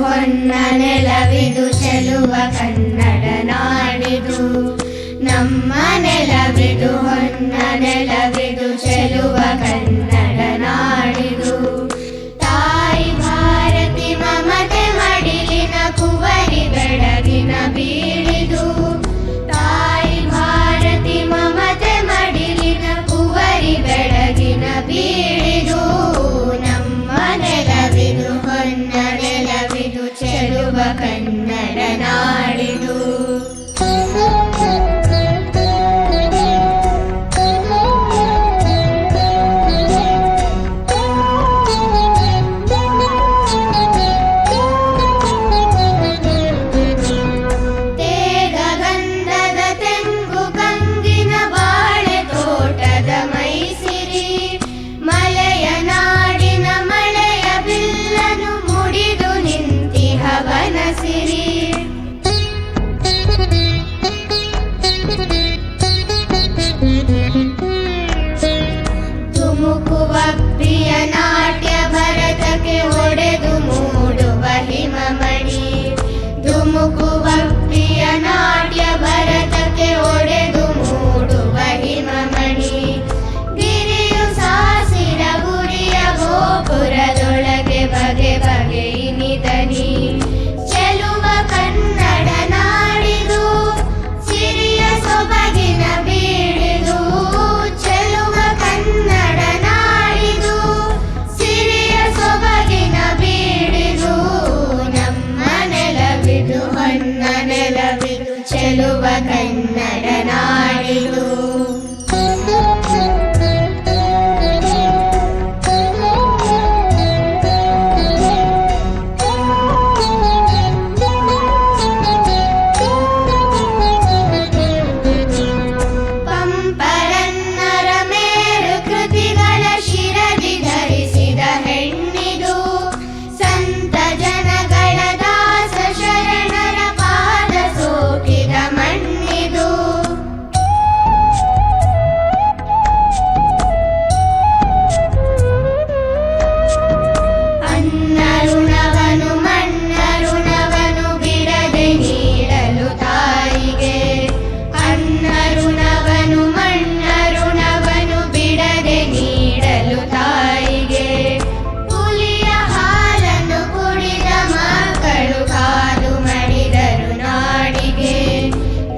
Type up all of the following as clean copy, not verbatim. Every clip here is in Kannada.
ಹೊನ್ನ ನೆಲವಿದು ಚೆಲುವ ಕನ್ನಡ ನಾಡಿದು. ನಮ್ಮ ನೆಲವಿದು ಹೊನ್ನ ನೆಲವಿದು ಚೆಲುವ ಕನ್ನಡ ನಾಡಿದು. ತಾಯಿ ಭಾರತಿ ಮಮತೆ ಮಡಿಲಿನ ಕುವರಿ ಬೆಳಗಿನ ಬೀಳಿದು. ತಾಯಿ ಭಾರತಿ ಮಮತೆ ಮಡಿಲಿನ ಕುವರಿ ಬೆಳಗಿನ ಬೀಳಿದು. ನಮ್ಮ ನೆಲವಿದು ಹೊನ್ನ ನೆಲವಿದು ಚೆಲುವ ಕನ್ನಡ ನಾಡಿದು. ಧುಮುಕುವ ಪ್ರಿಯ ನಾಟ್ಯ ಭರತಕ್ಕೆ ಒಡೆದು ಮೂಡುವ ಹಿಮಮಣಿ. ಧುಮುಕುವ ಪ್ರಿಯ ನಾಟ್ಯ ಭರತಕ್ಕೆ ಒಡೆದು ಮೂಡುವ ಹಿಮಮಣಿ. ಗಿರಿಯು ಸಾಸಿರ ಗುರಿಯ ಗೋಪುರದೊಳಗೆ ಬಗೆ ಬಗೆಯಿನಿದನಿ. ಚೆಲುವ ಕನ್ನಡ ನಾಡಿದು ಸಿರಿಯ ಸೊಬಗಿನ ಬೀಳಿದು. ಚೆಲುವ ಕನ್ನಡ ನಾಡಿದು ಸಿರಿಯ ಸೊಬಗಿನ ಬೀಳಿದು. ನಮ್ಮ ನೆಲವಿದು ಹೊನ್ನ ನೆಲವಿದು ಚೆಲುವ ಕನ್ನಡ ನಾಡಿದು. ಪಂಪರನ್ನರ ಮೇರು ಕೃತಿಗಳ ಶಿರದಿ ಧರಿಸಿದ ಹೆಣ್ಣಿದು. ಸಂತ ಜನಗಳ ದಾಸ ಶರಣರ ಪಾದ ಸೋಕಿದ ಮಣ್ಣಿದು. ಅನ್ನ ಋಣವನು ಮಣ್ಣ ಋಣವನು ಬಿಡದೆ ನೀಡಲು ತಾಯಿಗೆ. ಅನ್ನ ಋಣವನು ಮಣ್ಣ ಋಣವನು ಬಿಡದೆ ನೀಡಲು ತಾಯಿಗೆ. ಹುಲಿಯ ಹಾಲನ್ನು ಕುಡಿದ ಮಕ್ಕಳು ಕಾಲು ಮಡಿದರು ನಾಡಿಗೆ.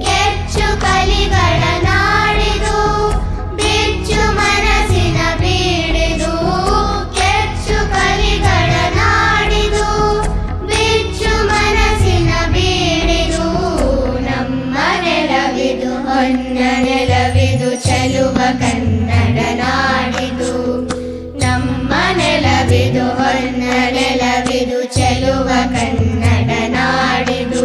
ಕೆಚ್ಚು ಕಲಿಗಳ ನಾಡಿದು ಬಿಚ್ಚು ಮನಸ್ಸಿನ ಬೀಡಿದು. ಕೆಚ್ಚು ಕಲಿಗಳ ನಾಡಿದು ಬಿಚ್ಚು ಮನಸ್ಸಿನ ಬೀಡಿದು. ನಮ್ಮ ನೆಲವಿದು ಹೊನ್ನ ನೆಲವಿದು ಚೆಲುವ ಕನ್ನಡ ನಾಡಿದು. ನಮ್ಮ ನೆಲವಿದು ಹೊನ್ನ ನೆಲವಿದು ಚೆಲುವ ಕನ್ನಡ ನಾಡಿದು.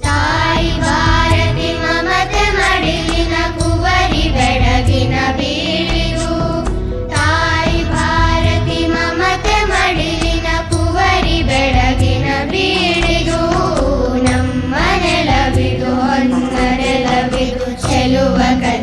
ತಾಯಿ ಭಾರತಿ ಮಮತೆ ಮಡಿಲಿನ ಕುವರಿ ಬೆಳಗಿನ ಬೀಳಿದು. ತಾಯಿ ಭಾರತಿ ಮಮತೆ ಮಡಿಲಿನ ಕುವರಿ ಬೆಳಗಿನ ಬೀಳಿದು. ನಮ್ಮ ನೆಲವಿದು ಹೊನ್ನ ನೆಲವಿದು ಚೆಲುವ ಕನ್ನಡ